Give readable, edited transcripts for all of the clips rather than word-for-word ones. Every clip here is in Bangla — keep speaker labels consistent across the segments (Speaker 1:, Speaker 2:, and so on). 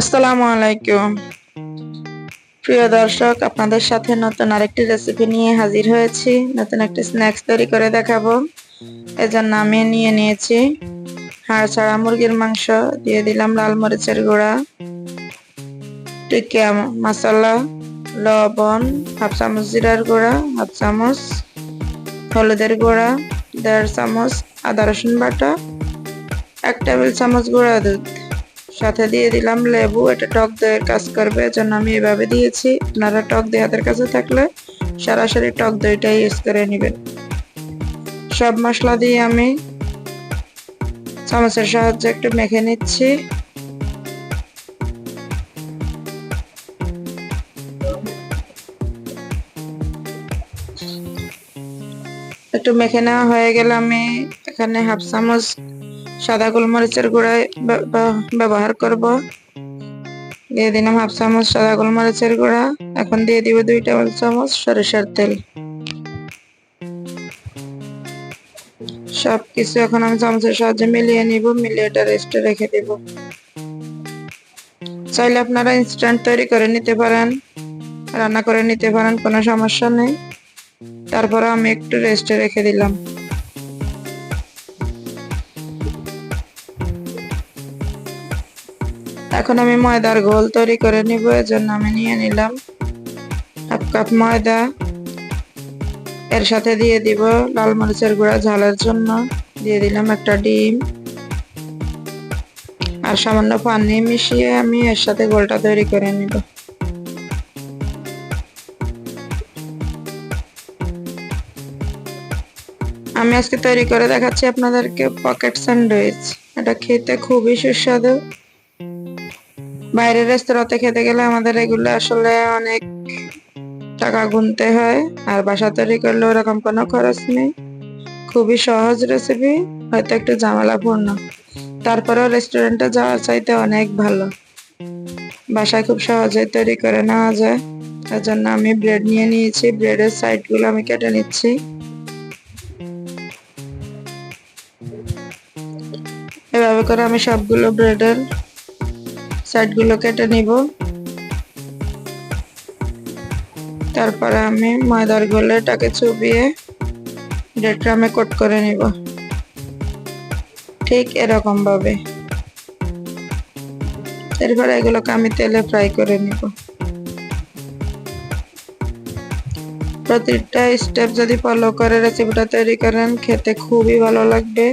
Speaker 1: আসসালামু আলাইকুম প্রিয় দর্শক, আপনাদের সাথে নতুন আরেকটি রেসিপি নিয়ে হাজির হয়েছি। নতুন একটি স্ন্যাক্স তৈরি করে দেখাবো। এজন্য আমি নিয়ে নিয়েছি হাড় ছাড়া মুরগির মাংস, দিয়ে দিলাম লাল মরিচের গুঁড়া, টিকিয়া মশলা, লবণ, হাফ চামচ জিরার গুঁড়া, হাফ চামচ হলুদের গুঁড়া, 1.5 চামচ আদা রসুন বাটা, 1 টেবিল চামচ গুঁড়া দুধ, সাথে দিয়ে দিলাম লেবু। এটা টক দইয়ের কাজ করবে, এজন্য আমি এভাবে দিয়েছি। আপনারা টক দই হাতের কাছে থাকলে সরাসরি টক দইটাই ইউজ করে নেবেন। সব মশলা দিয়ে আমি চামচের সাহায্যে একটু মেখে নিচ্ছি। একটু মেখে নেওয়া হয়ে গেলে আমি এখানে হাফ চামচ সাদা গোলমরিচের গুঁড়া ব্যবহার করব। দিয়ে দিলাম হাফ চামচ সাদা গোলমরিচের গুঁড়া। এখন দিয়ে দিব 2 টেবিল চামচ সরিষার তেল। সবকিছু এখন আমি চামচের সাহায্যে মিলিয়ে নিব, মিলিয়ে এটা রেস্টে রেখে দেব। চাইলে আপনারা ইনস্ট্যান্ট তৈরি করে নিতে পারেন, রান্না করে নিতে পারেন, কোনো সমস্যা নেই। তারপরে আমি একটু রেস্টে রেখে দিলাম। এখন আমি ময়দার ঘোল তৈরি করে নিব। এজন্য আমি নিয়ে নিলাম হাফ কাপ ময়দা। এর সাথে দিয়ে দিব লাল মরিচের গুঁড়া ঝালের জন্য, দিয়ে দিলাম একটা ডিম আর সামান্য পানি মিশিয়ে আমি এর সাথে ঘোলটা তৈরি করে নিব। আমি আজকে তৈরি করে দেখাচ্ছি আপনাদেরকে পকেট স্যান্ডউইচ। এটা খেতে খুবই সুস্বাদু। বাইরের রেস্তোরাঁতে খেতে গেলে আমাদের এগুলো আসলে অনেক টাকা গুনতে হয়, আর বাসা তৈরি করলে ওরকম কোনো খরচ নেই। খুবই সহজ রেসিপি, হয়তো একটু ঝামেলাপূর্ণ, তারপরেও রেস্টুরেন্টে যাওয়ার চাইতে অনেক ভালো। বাসায় খুব সহজে তৈরি করে নেওয়া যায়। তার জন্য আমি ব্রেড নিয়ে নিয়েছি, ব্রেডের সাইডগুলো আমি কেটে নিচ্ছি। এভাবে করে আমি সবগুলো ব্রেডের সাইডগুলো কেটে নিব। তারপরে আমি ময়দার গোলে এটাকে চুবিয়ে ব্রেডটা আমি কোট করে নিব, ঠিক এরকম ভাবে। এরপরে এগুলোকে আমি তেলে ফ্রাই করে নিব। প্রতিটা স্টেপ যদি ফলো করে রেসিপিটা তৈরি করেন, খেতে খুবই ভালো লাগবে।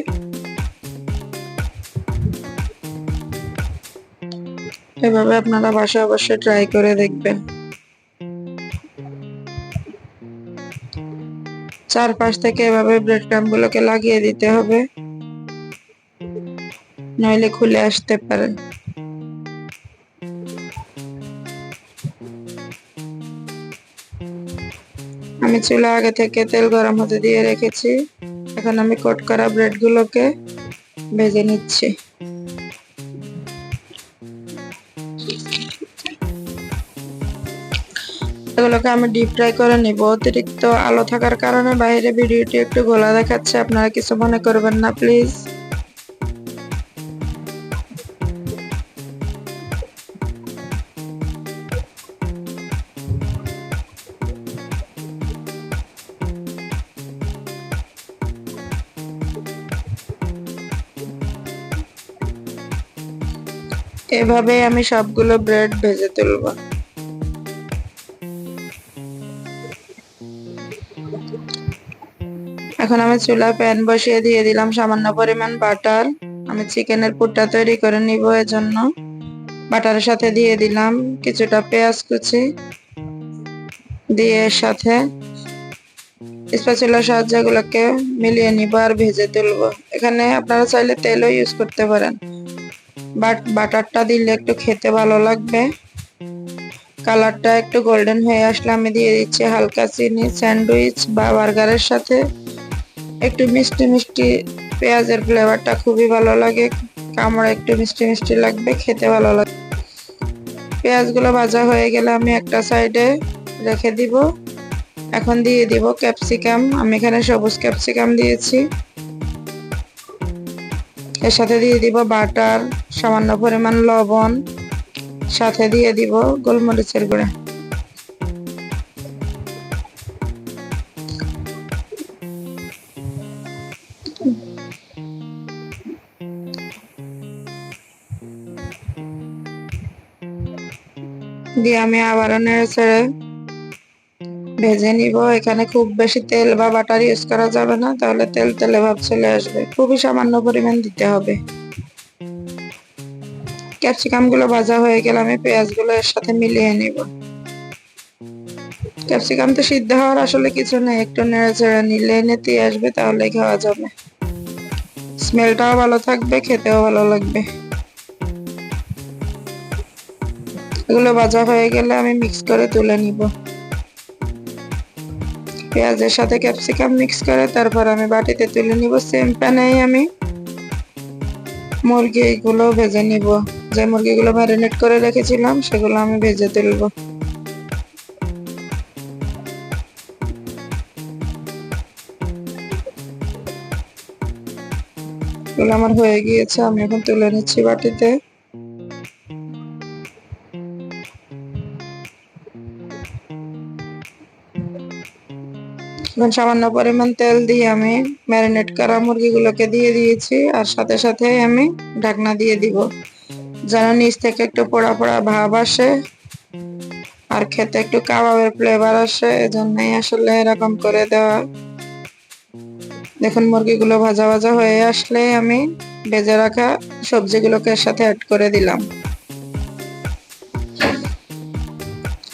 Speaker 1: এভাবে আপনারা বাসায় অবশ্যই ট্রাই করে দেখবেন। চারপাশ থেকে এভাবে ব্রেড ক্রাম্বগুলোকে লাগিয়ে দিতে হবে, নইলে খুলে আসতে পারে। আমি চুলা আগে থেকে তেল গরম হতে দিয়ে রেখেছি। এখন আমি কোট করা ব্রেডগুলোকে ভেজে নিচ্ছি। এগুলোকে আমি ডিপ ফ্রাই করে নিব। অতিরিক্ত আলো থাকার কারণে বাইরে ভিডিওটি একটু গোলা দেখাচ্ছে, আপনারা কিছু মনে করবেন না প্লিজ। এভাবে আমি সবগুলো ব্রেড ভেজে তুলব। এখন আমি চুলা প্যান বসিয়ে দিয়ে দিলাম সামান্য পরিমাণ বাটার। আমি চিকেনের পুরটা তৈরি করে নিব, এজন্য বাটারের সাথে দিয়ে দিলাম কিছুটা পেঁয়াজ কুচি, দিয়ে এর সাথে স্প্যাচুলার সাহায্যে এগুলোকে মিলিয়ে নিব আর ভেজে তুলব। এখানে আপনারা চাইলে তেলও ইউজ করতে পারেন, বাট বাটারটা দিলে একটু খেতে ভালো লাগবে। কালারটা একটু গোল্ডেন হয়ে আসলে আমি দিয়ে দিচ্ছি হালকা চিনি। স্যান্ডউইচ বা বার্গারের সাথে একটু মিষ্টি মিষ্টি পেঁয়াজের ফ্লেভারটা খুবই ভালো লাগে। কামড়া একটু মিষ্টি মিষ্টি লাগবে, খেতে ভালো লাগবে। পেঁয়াজগুলো ভাজা হয়ে গেলে আমি একটা সাইডে রেখে দিব। এখন দিয়ে দিব ক্যাপসিকাম। আমি এখানে সবুজ ক্যাপসিকাম দিয়েছি। এর সাথে দিয়ে দিব বাটার, সামান্য পরিমাণ লবণ, সাথে দিয়ে দিব গোলমরিচের গুঁড়া। দিয়ে আমি আবারও নেড়ে ছেড়ে ভেজে নিব। এখানে খুব বেশি তেল বা বাটার ইউজ করা যাবে না, তাহলে তেল তেলে ভাব চলে আসবে। খুবই সামান্য পরিমাণ দিতে হবে। ক্যাপসিকাম গুলো ভাজা হয়ে গেলে আমি পেঁয়াজ গুলো এর সাথে মিলিয়ে নিব। ক্যাপসিকাম তো সিদ্ধ হওয়ার আসলে কিছু নেই, একটু নেড়ে চেড়ে নিলে নেতি আসবে, তাহলে খাওয়া যাবে। স্মেলটাও ভালো থাকবে, খেতেও ভালো লাগবে। এগুলো ভাজা হয়ে গেলে আমি মিক্স করে তুলে নিব। পেঁয়াজের সাথে ক্যাপসিকাম মিক্স করে তারপর আমি বাটিতে তুলে নিব। সেম প্যানেই আমি মুরগিগুলো ভেজে নিব। যে মুরগিগুলো ম্যারিনেট করে রেখেছিলাম সেগুলো আমি ভেজে তুলব। এগুলো আমার হয়ে গিয়েছে, আমি এখন তুলে নিচ্ছি বাটিতে। এখন সামান্য পরিমাণ তেল দিয়ে আমি ম্যারিনেট করা মুরগিগুলোকে দিয়ে দিয়েছি, আর সাথে সাথে আমি ঢাকনা দিয়ে দিব, যেন নিচ থেকে একটু পোড়া পোড়া ভাব আসে আর খেতে একটু কাবাবের ফ্লেভার আসে, এজন্যই আসলে এরকম করে দেওয়া। দেখুন মুরগিগুলো ভাজা ভাজা হয়ে আসলে আমি ভেজে রাখা সবজিগুলোকে এর সাথে অ্যাড করে দিলাম।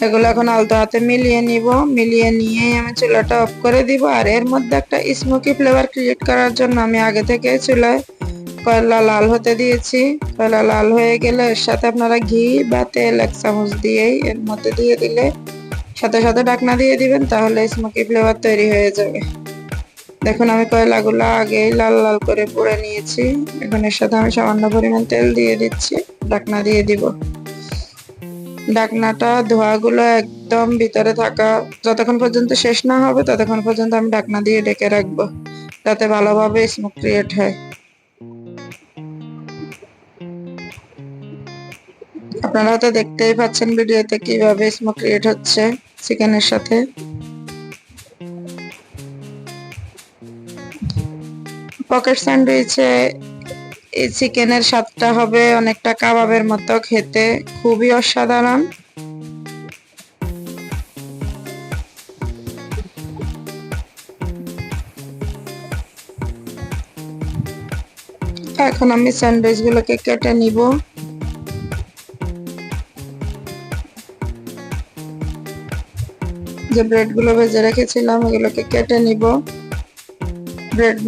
Speaker 1: এগুলো এখন আলতো হাতে মিলিয়ে নিব। মিলিয়ে নিয়ে আমি চুলাটা অফ করে দিব। আর এর মধ্যে একটা স্মোকি ফ্লেভার ক্রিয়েট করার জন্য আমি আগে থেকে চুলায় কয়লা লাল হতে দিয়েছি। কয়লা লাল হয়ে গেলে এর সাথে আপনারা ঘি বা তেল 1 চামচ দিয়েই এর মধ্যে দিয়ে দিলে সাথে সাথে ঢাকনা দিয়ে দিবেন, তাহলে স্মোকি ফ্লেভার তৈরি হয়ে যাবে। দেখুন আমি কয়লাগুলো আগেই লাল লাল করে পুড়ে নিয়েছি। এখন এর সাথে আমি সামান্য পরিমাণ তেল দিয়ে দিচ্ছি, ঢাকনা দিয়ে দিব। ঢাকনাটা ধোঁয়াগুলো একদম ভিতরে থাকা যতক্ষণ পর্যন্ত শেষ না হবে ততক্ষণ পর্যন্ত আমি ঢাকনা দিয়ে ঢেকে রাখবো, যাতে ভালোভাবে স্মোক ক্রিয়েট হয়। আপনারা তো দেখতেই পাচ্ছেন ভিডিওতে কিভাবে স্মোক ক্রিয়েট হচ্ছে চিকেনের সাথে। পকেট স্যান্ডউইচে এই চিকেনের স্বাদটা হবে অনেকটা কাবাবের মতো, খেতে খুবই অসাধারণ। এখন আমি স্যান্ডউইচ গুলোকে কেটে নিব। যে ব্রেড গুলো ভেজে রেখেছিলাম এগুলোকে কেটে নিব। ব্রেড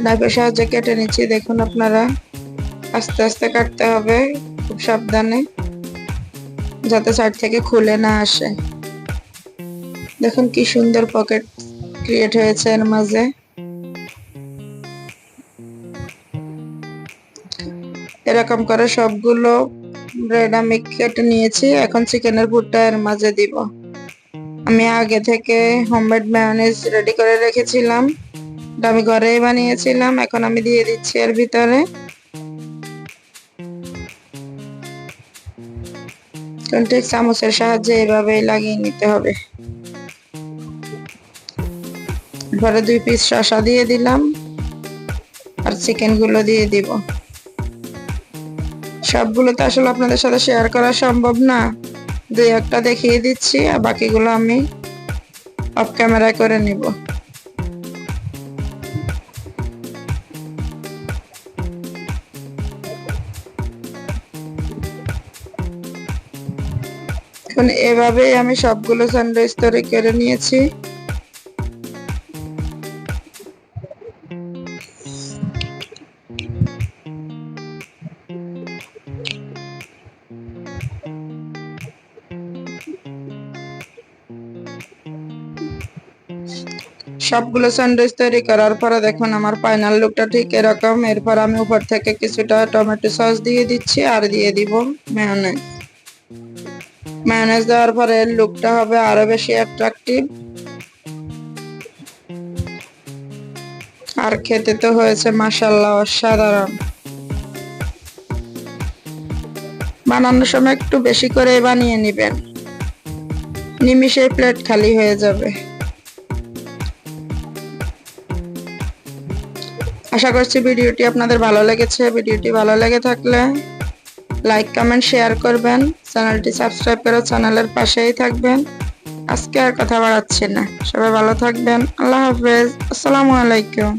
Speaker 1: নাইফের সাহায্যে কেটে নিচ্ছি। দেখুন আপনারা আস্তে আস্তে কাটতে হবে, খুব সাবধানে, যাতে সাইড থেকে খুলে না আসে। দেখুন কি সুন্দর পকেট ক্রিয়েট হয়েছে এর মাঝে। এরকম করে সবগুলো ব্রেড আমি কেটে নিয়েছি। এখন চিকেনের পুরটা এর মাঝে দিব। আমি আগে থেকে হোমমেড মায়োনেজ রেডি করে রেখেছিলাম, আমি ঘরেই বানিয়েছিলাম। এখন আমি দিয়ে দিচ্ছি এর ভিতরে। ঠিক চামচের সাহায্যে এভাবেই লাগিয়ে নিতে হবে। এবারে 2 পিস শসা দিয়ে দিলাম আর চিকেন গুলো দিয়ে দিব। সবগুলো তো আসলে আপনাদের সাথে শেয়ার করা সম্ভব না, 2-1টা দেখিয়ে দিচ্ছি, আর বাকিগুলো আমি অফ ক্যামেরায় করে নিব। এখন এভাবেই আমি সবগুলো স্যান্ডউইচ তৈরি করে নিয়েছি। সবগুলো স্যান্ডউইচ তৈরি করার পরে দেখুন আমার ফাইনাল লুকটা ঠিক এরকম। এরপর আমি উপর থেকে কিছুটা টমেটো সস দিয়ে দিচ্ছি আর দিয়ে দিব মায়োনেজ। মায়োনেজ দেওয়ার পরে লুকটা হবে আরো বেশি অ্যাট্রাকটিভ, আর খেতে তো হয়েছে মাশাআল্লাহ অসাধারণ। বানানোর সময় একটু বেশি করে বানিয়ে নেবেন, নিমিষেই প্লেট খালি হয়ে যাবে। আশা করছি ভিডিওটি আপনাদের ভালো লেগেছে। ভিডিওটি ভালো লেগে থাকলে লাইক কমেন্ট শেয়ার করবেন, চ্যানেলটি সাবস্ক্রাইব করে চ্যানেলের পাশেই থাকবেন। আজকে আর কথা বাড়াচ্ছি না, সবাই ভালো থাকবেন। আল্লাহ হাফেজ, আসসালামু আলাইকুম।